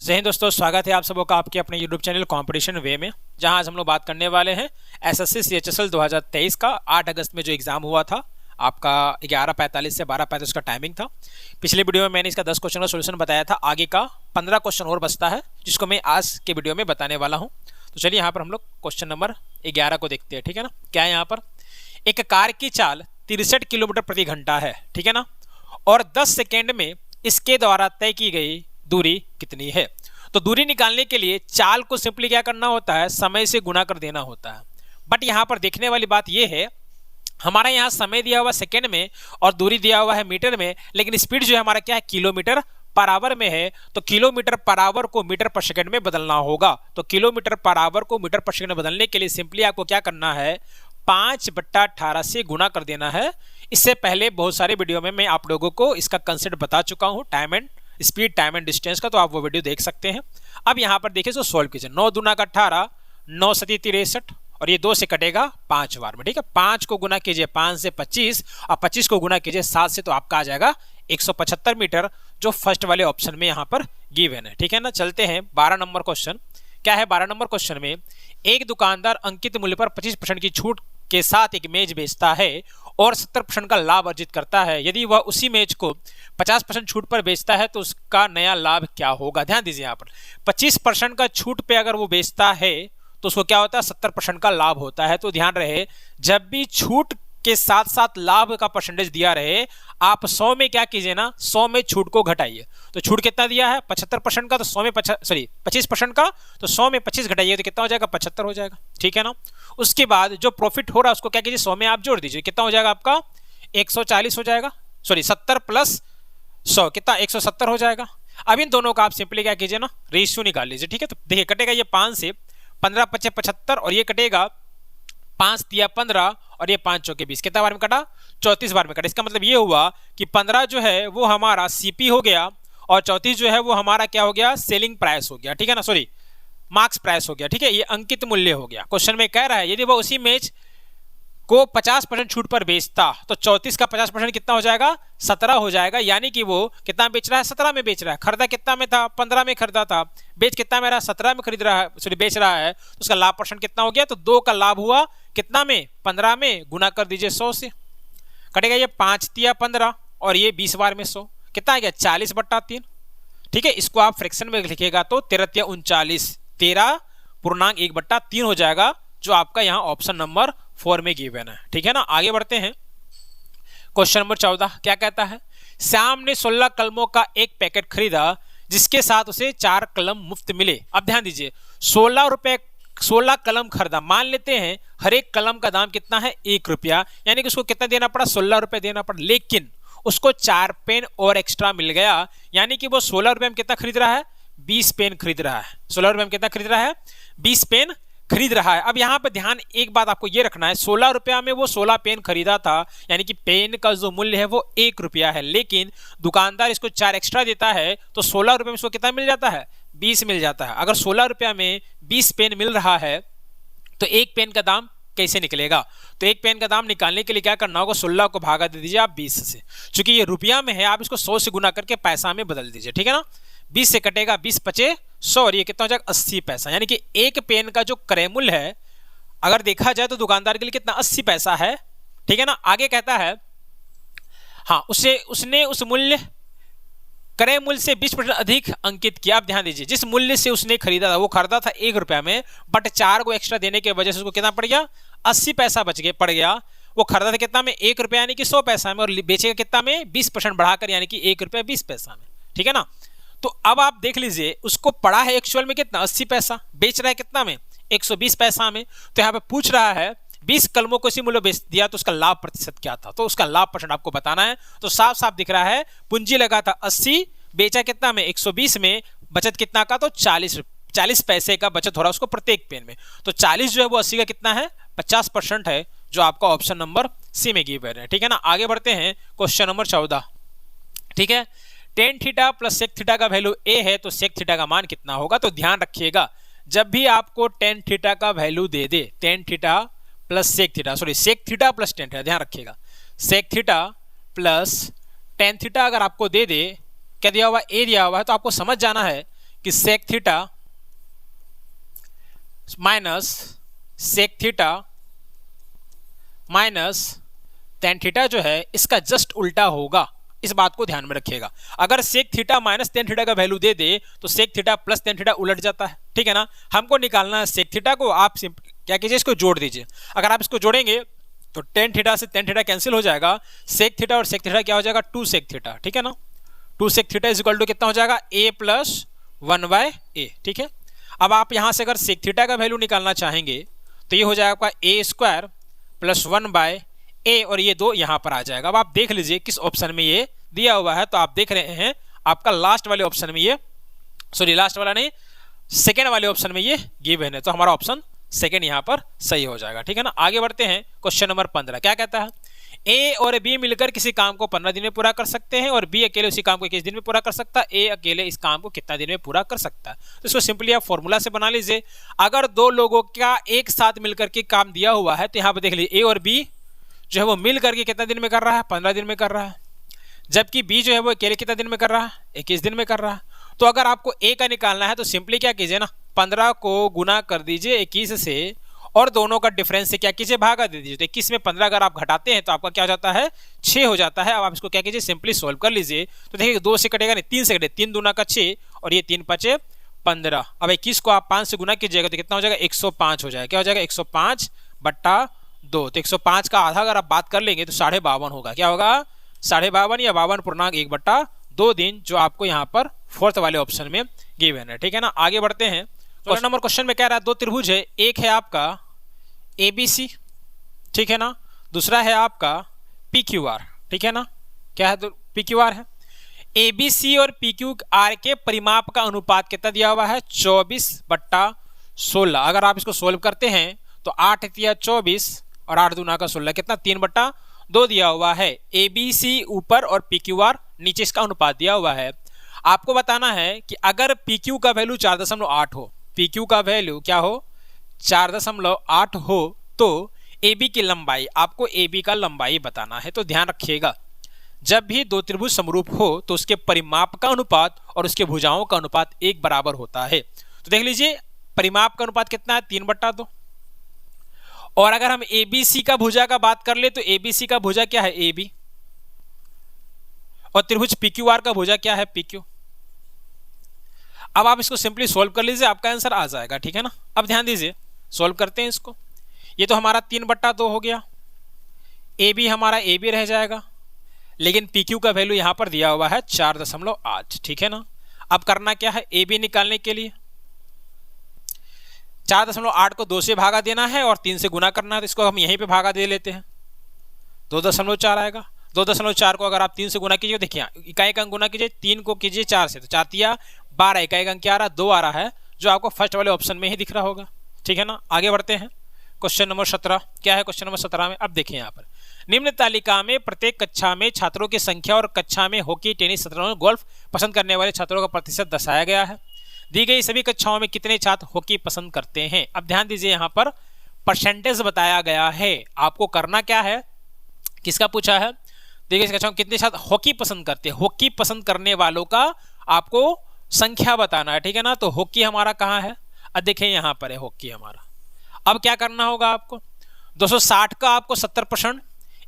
जय हिंद दोस्तों, स्वागत है आप सबों का आपके अपने YouTube चैनल कंपटीशन वे में, जहां आज हम लोग बात करने वाले हैं एसएससी CHSL 2023 का 8 अगस्त में जो एग्जाम हुआ था आपका 11:45 से 12:35 का टाइमिंग था। पिछले वीडियो में मैंने इसका 10 क्वेश्चन का सोल्यूशन बताया था। आगे का 15 क्वेश्चन और बचता है जिसको मैं आज के वीडियो में बताने वाला हूँ। तो चलिए यहाँ पर हम लोग क्वेश्चन नंबर 11 को देखते हैं। ठीक है ना, क्या है यहाँ पर, एक कार की चाल 63 किलोमीटर प्रति घंटा है, ठीक है ना, और 10 सेकेंड में इसके द्वारा तय की गई दूरी कितनी है। तो दूरी निकालने के लिए चाल को सिंपली क्या करना होता है, समय से गुना कर देना होता है। बट यहां पर देखने वाली बात यह है, हमारा यहाँ समय दिया हुआ सेकेंड में और दूरी दिया हुआ है मीटर में, लेकिन स्पीड जो है हमारा क्या है, किलोमीटर पर आवर में है। तो किलोमीटर पर आवर को मीटर पर सेकंड में बदलना होगा। तो किलोमीटर पर आवर को मीटर पर सेकंड में बदलने के लिए सिंपली आपको क्या करना है, 5/18 से गुना कर देना है। इससे पहले बहुत सारे वीडियो में मैं आप लोगों को इसका कंसेप्ट बता चुका हूं, time and speed, time and distance का, तो आप वो वीडियो देख सकते हैं। अब यहाँ पर देखिए, तो सॉल्व कीजिए। 9 दूना का 18, 9 सती 63, और ये 2 से कटेगा 5 बार में। ठीक है, 5 को गुना कीजिए 5 से 25, और 25 को गुना कीजिए 7 से, तो आपका आ जाएगा 175 मीटर, जो फर्स्ट वाले ऑप्शन में यहाँ पर गिवन है। ठीक है ना, चलते हैं 12 नंबर क्वेश्चन। क्या है 12 नंबर क्वेश्चन में, एक दुकानदार अंकित मूल्य पर 25% की छूट के साथ एक मेज बेचता है और 70% का लाभ अर्जित करता है। यदि वह उसी मेज को 50% छूट पर बेचता है तो उसका नया लाभ क्या होगा। ध्यान दीजिए, यहाँ पर 25% का छूट पे अगर वो बेचता है तो उसको क्या होता है, 70% का लाभ होता है। तो ध्यान रहे, जब भी छूट के साथ साथ लाभ का परसेंटेज दिया रहे, आप 100 में क्या कीजिए ना, 100 में छूट को घटाइए। तो छूट कितना दिया है, 75% का, तो 100 में 25% का, तो 100 में 25 घटाइए तो कितना हो जाएगा, 75 हो जाएगा। ठीक है ना, उसके बाद जो प्रॉफिट हो रहा है उसको क्या कीजिए, 100 में आप जोड़ दीजिए, कितना हो जाएगा आपका, 140 हो जाएगा। 70 प्लस 100 कितना, 170 हो जाएगा। अब इन दोनों का आप सिंपली क्या कीजिए ना, रेशियो निकाल लीजिए। ठीक है, तो देखिए कटेगा ये 5 से, 15 × 5 = 75, और ये कटेगा 5 × 3 = 15, और ये 5 × 4 = 20, कितना बार में कटा, 34 बार में कटा। इसका मतलब ये हुआ कि 15 जो है वो हमारा सीपी हो गया, और 34 जो है वो हमारा क्या हो गया, सेलिंग प्राइस हो गया। ठीक है ना, सॉरी मार्क्स प्राइस हो गया। ठीक है, ये अंकित मूल्य हो गया। क्वेश्चन में कह रहा है यदि वो उसी मेज को 50% छूट पर बेचता तो 34 का 50% कितना हो जाएगा, 17 हो जाएगा। यानी कि वो कितना बेच रहा है, 17 में बेच रहा है। खरीदा कितना में था, 15 में खरीदा था, बेच कितना में रहा, 17 में खरीद रहा है, सॉरी बेच रहा है। तो उसका लाभ परसेंट कितना हो गया, तो 2 का लाभ हुआ कितना में, 15 में, गुना कर दीजिए 100 से, कटेगा ये 5 × 3 = 15, और ये 20 बार में 100, कितना आ गया, 40/3। ठीक है, इसको आप फ्रैक्शन में लिखेगा तो 13 × 39, 13.1/3 हो जाएगा, जो आपका यहाँ ऑप्शन नंबर 4 में गिवन है। ठीक है ना, आगे बढ़ते हैं। क्वेश्चन नंबर 14 क्या कहता है, श्याम ने 16 कलमों का एक पैकेट खरीदा जिसके साथ उसे 4 कलम मुफ्त मिले। अब ध्यान दीजिए, 16 कलम खरीदा, मान लेते हैं हर एक कलम का दाम कितना है, 1 रुपया, यानी कि उसको कितना देना पड़ा, 16 रुपये देना पड़ा। लेकिन उसको 4 पेन और एक्स्ट्रा मिल गया, यानी कि वो 16 रुपये में कितना खरीद रहा है, 20 पेन खरीद रहा है। 16 रुपये में कितना खरीद रहा है, 20 पेन खरीद रहा है। अब यहाँ पे ध्यान एक बात आपको ये रखना है, 16 रुपया में वो 16 पेन खरीदा था, यानी कि पेन का जो मूल्य है वो 1 रुपया है, लेकिन दुकानदार इसको 4 एक्स्ट्रा देता है, तो 16 रुपये में इसको कितना मिल जाता है, 20 मिल जाता है। अगर 16 रुपया में 20 पेन मिल रहा है तो एक पेन का दाम कैसे निकलेगा, तो एक पेन का दाम निकालने के लिए क्या करना होगा, 16 को भागा दे दीजिए आप 20 से। चूंकि ये रुपया में है, आप इसको 100 से गुना करके पैसा में बदल दीजिए। ठीक है ना, 20 से कटेगा 20 × 5 = 100, और ये कितना हो जाएगा, 80 पैसा। यानी कि एक पेन का जो क्रय मूल्य है अगर देखा जाए तो दुकानदार के लिए कितना, 80 पैसा है। ठीक है ना, आगे कहता है, हाँ उसने उस मूल्य क्रय मूल्य से 20% अधिक अंकित किया। अब ध्यान दीजिए, जिस मूल्य से उसने खरीदा था वो खरीदा था 1 रुपया में, बट 4 को एक्स्ट्रा देने की वजह से उसको कितना पड़ गया, 80 पैसा पड़ गया। वो खरीदा था कितना में, 1 रुपया यानी कि 100 पैसा में, और बेचेगा कितना में, 20% बढ़ाकर, यानी कि 1 रुपया 20 पैसा में। ठीक है ना, तो अब आप देख लीजिए, उसको पड़ा है एक्चुअल में कितना, 80 पैसा, बेच रहा है कितना में, 120 पैसा में। तो यहाँ पे पूछ रहा है 20 कलमों को इसी मूल्य बेच दिया तो उसका लाभ प्रतिशत क्या था, तो उसका लाभ परसेंट आपको बताना है। तो साफ साफ दिख रहा है, पूंजी लगा था 80, बेचा कितना में, 120 में, बचत कितना का, तो 40 पैसे का बचत हो रहा है उसको प्रत्येक पेन में। तो 40 जो है वो 80 का कितना है, 50% है, जो आपका ऑप्शन नंबर सी में गिवन है। ठीक है ना, आगे बढ़ते हैं। Question number 14। ठीक है, tan theta plus sec theta का वैल्यू a है तो sec थीटा का मान कितना होगा। तो ध्यान रखिएगा, जब भी आपको tan थीटा का वैल्यू दे दे, tan theta plus sec theta, sorry sec theta plus tan theta, ध्यान रखिएगा, sec theta plus tan theta अगर आपको दे दे, क्या दिया हुआ, a दिया हुआ है, तो आपको समझ जाना है कि sec theta minus sec theta minus tan theta जो है इसका जस्ट उल्टा होगा। इस बात को ध्यान में रखिएगा। अगर sec theta minus tan theta का वैल्यू दे दे तो sec theta plus tan theta उलट जाता है, ठीक है ना। हमको निकालना है सेक थीटा को, आप क्या कीजिए इसको जोड़ दीजिए। अगर आप इसको जोड़ेंगे तो टेन थीटा से टेन थीटा कैंसिल हो जाएगा, सेक थीटा और सेक थीटा क्या हो जाएगा, टू सेक थीटा, ठीक है ना। Two sec theta is equal to कितना हो जाएगा, a plus one by a, ठीक है। अब आप यहां से अगर सेक थीटा का वैल्यू निकालना चाहेंगे तो ये हो जाएगा आपका ए स्क्वायर प्लस वन बाय ए, और ये दो यहां पर आ जाएगा। अब आप देख लीजिए किस ऑप्शन में ये दिया हुआ है, तो आप देख रहे हैं आपका लास्ट वाले ऑप्शन में ये, सॉरी लास्ट वाला नहीं, सेकेंड वाले ऑप्शन में ये गिवन है, तो हमारा ऑप्शन सेकेंड यहां पर सही हो जाएगा, ठीक है ना। आगे बढ़ते हैं, क्वेश्चन नंबर 15 क्या कहता है, ए और बी मिलकर किसी काम को 15 दिन में पूरा कर सकते हैं और बी अकेले उसी काम को 21 दिन में पूरा कर सकता है, ए अकेले इस काम को कितना दिन में पूरा कर सकता है। तो इसको सिंपली आप फॉर्मूला से बना लीजिए। अगर दो लोगों का एक साथ मिलकर के काम दिया हुआ है तो यहाँ पर देख लीजिए ए और बी जो है वो मिल करके कितना दिन में कर रहा है, 15 दिन में कर रहा है, जबकि बी जो है वो अकेले कितना दिन में कर रहा है, 21 दिन में कर रहा है। तो अगर आपको ए का निकालना है तो सिंपली क्या कीजिए ना, 15 को गुना कर दीजिए 21 से और दोनों का डिफरेंस से क्या कीजिए, भागा दे दीजिए। तो 21 में 15 अगर आप घटाते हैं तो आपका क्या हो जाता है, 6 हो जाता है। अब आप इसको क्या कीजिए, सिंपली सोल्व कर लीजिए। तो देखिए 2 से कटेगा नहीं, 3 से कटेगा, 3 दूना का 6 और ये 3 5 15। अब 21 को आप 5 से गुना कीजिएगा तो कितना हो जाएगा, 105 हो जाएगा। क्या हो जाएगा, 105 बट्टा 2। तो 105 का आधा अगर आप बात कर लेंगे तो 52.5 होगा। क्या होगा, 52.5 या 52.1/2 दिन, जो आपको यहाँ पर फोर्थ वाले ऑप्शन में गिवन है, ठीक है ना। आगे बढ़ते हैं, क्वेश्चन नंबर क्वेश्चन में कह रहा है दो त्रिभुज है, एक है आपका ABC, ठीक है ना, दूसरा है आपका PQR, ठीक है ना। क्या है, तो PQR है। ABC और PQR के परिमाप का अनुपात कितना दिया हुआ है, 24/16। अगर आप इसको सोल्व करते हैं तो 8 या 24 और 8 दूना का 16, कितना 3/2 दिया हुआ है। ABC ऊपर और PQR नीचे, इसका अनुपात दिया हुआ है। आपको बताना है कि अगर PQ का वैल्यू 4.8 हो, PQ का वैल्यू क्या हो, 4.8 हो, तो AB की लंबाई, आपको AB का लंबाई बताना है। तो ध्यान रखिएगा, जब भी दो त्रिभुज समरूप हो तो उसके परिमाप का अनुपात और उसके भुजाओं का अनुपात एक बराबर होता है। तो देख लीजिए परिमाप का अनुपात कितना है, 3/2। और अगर हम ABC का भुजा का बात कर ले तो ABC का भुजा क्या है, AB, और त्रिभुज PQR का भुजा क्या है, PQ। अब आप इसको सिंपली सोल्व कर लीजिए, आपका आंसर आ जाएगा, ठीक है ना। अब ध्यान दीजिए, सोल्व करते हैं इसको। ये तो हमारा 3/2 हो गया, AB हमारा AB रह जाएगा, लेकिन PQ का वैल्यू यहां पर दिया हुआ है 4.8, ठीक है ना। अब करना क्या है, AB निकालने के लिए 4.8 को 2 से भागा देना है और 3 से गुना करना है, तो इसको हम यहीं पे भागा दे लेते हैं, 2.4 आएगा। 2.4 को अगर आप 3 से गुना कीजिए, देखिए इकाई का अंक गुना कीजिए, 3 को कीजिए 4 से, तो 4 तिया 12, इकाई का अंक क्या आ रहा है, 2 आ रहा है, जो आपको फर्स्ट वाले ऑप्शन में ही दिख रहा होगा, ठीक है ना। आगे बढ़ते हैं, क्वेश्चन नंबर 17 क्या है, क्वेश्चन नंबर 17 में अब देखिए यहाँ पर निम्न तालिका में प्रत्येक कक्षा में छात्रों की संख्या और कक्षा में हॉकी, टेनिस, शतरंज, गोल्फ पसंद करने वाले छात्रों का प्रतिशत दर्शाया गया है। दी गई सभी कक्षाओं में कितने छात्र हॉकी पसंद करते हैं। अब ध्यान दीजिए, यहाँ पर परसेंटेज बताया गया है। आपको करना क्या है, किसका पूछा है, देखिए इस कक्षा में कितने छात्र हॉकी पसंद करते हैं, हॉकी पसंद करने वालों का आपको संख्या बताना है, ठीक है ना। तो हॉकी हमारा कहाँ है, अब देखिए यहाँ पर है हॉकी हमारा। अब क्या करना होगा आपको, 260 का आपको 70%,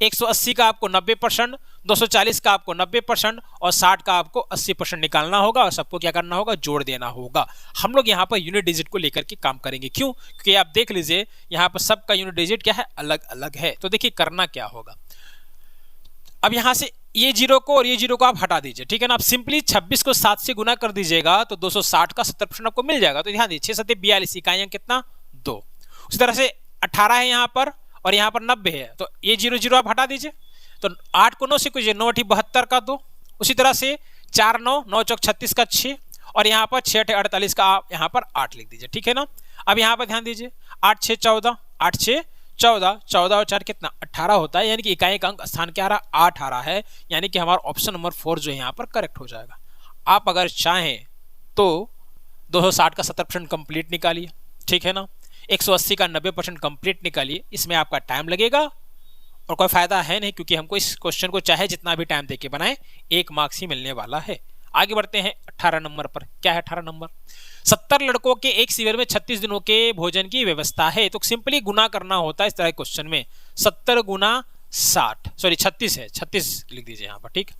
180 का आपको 90%, 240 का आपको 90% और 60 का आपको 80% निकालना होगा और सबको क्या करना होगा, जोड़ देना होगा। हम लोग यहाँ पर यूनिट डिजिट को लेकर के काम करेंगे, क्यों, क्योंकि आप देख लीजिए यहाँ पर सबका यूनिट डिजिट क्या है, अलग अलग है। तो देखिए करना क्या होगा, अब यहाँ से ये 0 को और ये 0 को आप हटा दीजिए, ठीक है ना। आप सिंपली 26 को 7 से गुना कर दीजिएगा तो 260 का 70% आपको मिल जाएगा। तो ध्यान दीजिए 6 7 42, इकाइयां कितना, 2। उसी तरह से 18 है यहाँ पर और यहाँ पर 90 है, तो ये 0 0 आप हटा दीजिए। तो 8 को 9 से कीजिए, 9 8 72 का 2। उसी तरह से 4 9 9 चौक 36 का 6 और यहाँ पर 6 8 48 का आप यहाँ पर 8 लिख दीजिए, ठीक है ना। अब यहाँ पर ध्यान दीजिए 8 6 14, 8 6 14, 14 और 4 कितना 18 होता है, यानी कि इकाई का अंक स्थान क्या आ रहा, 8 आ रहा है, यानी कि हमारा ऑप्शन नंबर 4 जो है यहाँ पर करेक्ट हो जाएगा। आप अगर चाहें तो 260 का 70% कंप्लीट निकालिए, ठीक है ना, 180 का 90% कंप्लीट निकालिए। इसमें आपका टाइम लगेगा और कोई फायदा है नहीं, क्योंकि हमको इस क्वेश्चन को चाहे जितना भी टाइम देके बनाए 1 मार्क्स ही मिलने वाला है। आगे बढ़ते हैं 18 नंबर पर। क्या है 18 नंबर? 70 लड़कों के एक शिविर में 36 दिनों के भोजन की व्यवस्था है। तो सिंपली गुना करना होता है इस तरह के क्वेश्चन में। 70 गुना 60, सॉरी 36 है, 36 लिख दीजिए यहाँ पर, ठीक।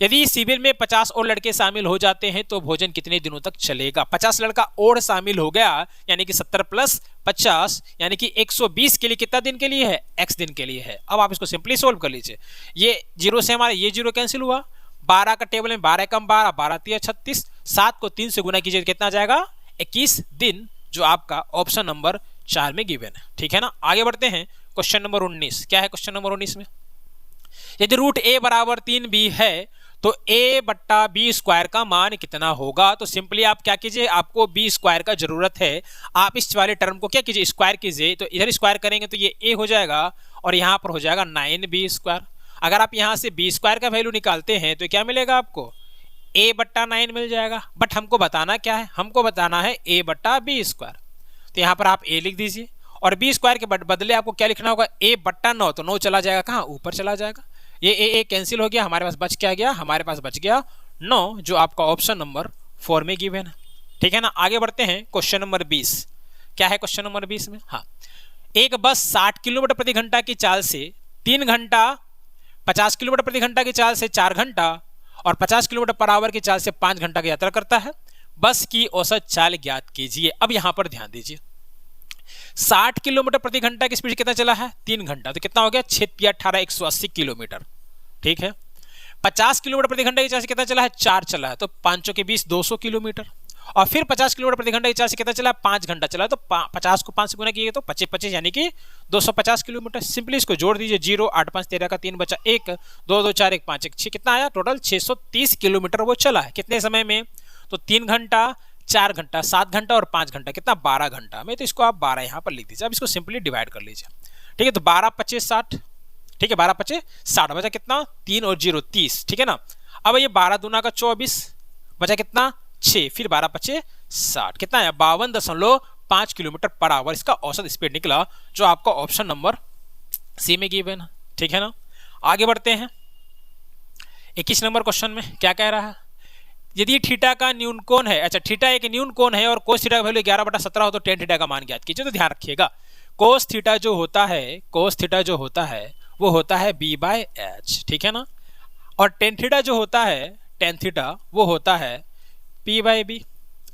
यदि शिविर में 50 और लड़के शामिल हो जाते हैं तो भोजन कितने दिनों तक चलेगा? 50 लड़का और शामिल हो गया, यानी कि 70 प्लस 50 यानी कि 120 के लिए कितना दिन के लिए है? x दिन के लिए है। अब आप इसको सिंपली सोल्व कर लीजिए। ये जीरो से हमारा ये जीरो कैंसिल हुआ, 12 का टेबल में 12 कम 12, 12 3 36, 7 को 3 से गुना कीजिए कितना जाएगा? 21 दिन, जो आपका ऑप्शन नंबर 4 में गिवन है, ठीक है ना। आगे बढ़ते हैं क्वेश्चन नंबर 19। क्या है क्वेश्चन नंबर 19 में? यदि रूट a बराबर 3b है तो a बट्टा बी स्क्वायर का मान कितना होगा? तो सिंपली आप क्या कीजिए, आपको बी स्क्वायर का जरूरत है। आप इस वाले टर्म को क्या कीजिए, स्क्वायर कीजिए। तो इधर स्क्वायर करेंगे तो ये a हो जाएगा और यहाँ पर हो जाएगा 9b स्क्वायर। अगर आप यहाँ से बी स्क्वायर का वैल्यू निकालते हैं तो क्या मिलेगा आपको? a बट्टा 9 मिल जाएगा। बट हमको बताना क्या है? हमको बताना है a बट्टा बी स्क्वायर। तो यहाँ पर आप a लिख दीजिए और बी स्क्वायर के बदले आपको क्या लिखना होगा? a बट्टा 9। तो 9 चला जाएगा कहाँ? ऊपर चला जाएगा। ये ए कैंसिल हो गया, हमारे पास बच क्या गया? हमारे पास बच गया 9, जो आपका ऑप्शन नंबर 4 में गिवन है, ठीक है ना। आगे बढ़ते हैं क्वेश्चन नंबर 20। क्या है क्वेश्चन नंबर 20 में? हाँ, एक बस 60 किलोमीटर प्रति घंटा की चाल से 3 घंटा, 50 किलोमीटर प्रति घंटा की चाल से 4 घंटा और 50 किलोमीटर पर आवर की चाल से 5 घंटा की यात्रा करता है। बस की औसत चाल ज्ञात कीजिए। अब यहां पर ध्यान दीजिए, 60 किलोमीटर प्रति घंटा की स्पीड कितना चला है? 3 घंटा। तो कितना हो गया? 6 × 18 180 किलोमीटर, ठीक है। 50 किलोमीटर प्रति घंटा की चाल से कितना चला है? 4 चला है, तो 5 के 20 200 किलोमीटर। और फिर 50 किलोमीटर प्रति घंटा की चाल से कितना चला है? 5 घंटा चला है, तो 50 को 5 से गुना किए तो 25 25 यानी कि 250 किलोमीटर। सिंपली इसको जोड़ दीजिए, 0 8 5 13 का 3 बचा 1, 2 2 4 1 5 1 6, कितना आया? टोटल 630 किलोमीटर वो चला है। कितने समय में? तो 3 घंटा, 4 घंटा, 7 घंटा और 5 घंटा, कितना? 12 घंटा में। तो इसको आप 12 यहाँ पर लिख दीजिए। अब इसको सिंपली डिवाइड कर लीजिए, ठीक है। तो 12 25 60, ठीक है, 12 25 60 बचा कितना? 3 और 0 30, ठीक है ना। अब ये 12 दूना का 24 बचा कितना? 6, फिर 12 25 60, कितना है? 52.5 किलोमीटर पर आवर इसका औसत स्पीड निकला, जो आपका ऑप्शन नंबर सी में गिवन है, ठीक है ना। आगे बढ़ते हैं 21 नंबर क्वेश्चन में। क्या कह रहा है? यदि थीटा का न्यून कोण है, अच्छा थीटा एक न्यून कोण है और कोस थीटा का वैल्यू 11/17 हो तो टेन थीटा का मान ज्ञात कीजिए। तो ध्यान रखिएगा, कोस थीटा जो होता है, कोस थीटा जो होता है वो होता है b/h, ठीक है ना। और टेन थीटा जो होता है, टेन थीटा वो होता है p/b,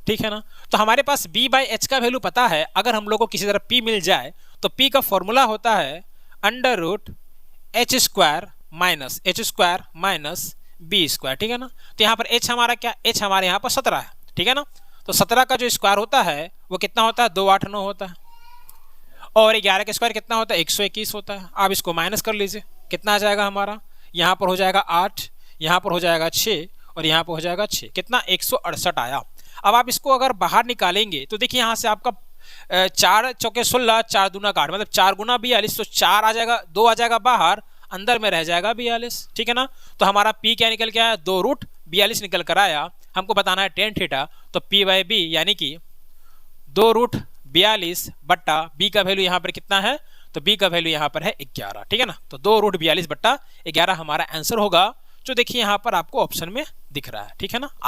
ठीक है ना। तो हमारे पास b/h का वैल्यू पता है। अगर हम लोग को किसी तरह p मिल जाए तो p का फॉर्मूला होता है √h² माइनस b स्क्वायर, ठीक है ना। तो यहाँ पर h हमारा क्या? h हमारे यहाँ पर 17 है, ठीक है ना। तो 17 का जो स्क्वायर होता है वो कितना होता है? 289 होता है। और 11 का स्क्वायर कितना होता है? 121 होता है। आप इसको माइनस कर लीजिए, कितना आ जाएगा हमारा? यहाँ पर हो जाएगा 8, यहाँ पर हो जाएगा 6 और यहाँ पर हो जाएगा 6, कितना? 168 आया। अब आप इसको अगर बाहर निकालेंगे तो देखिए यहाँ से आपका 4 चौके 16, 4 दूना 8, मतलब 4 गुना 42, तो 4 आ जाएगा, 2 आ जाएगा बाहर, अंदर में रह जाएगा 42, ठीक है ना। तो हमारा p क्या निकल के आया? 2√42 निकल कर आया। हमको बताना है टेन थीटा, तो p/b यानी कि 2√42 बट्टा b का वैल्यू यहाँ पर कितना है? तो b का वैल्यू यहाँ पर है 11, ठीक है ना। तो 2√42 बट्टा 11 हमारा आंसर होगा, जो देखिए यहाँ पर आपको ऑप्शन में दिख रहा है, ठीक है ना। आगे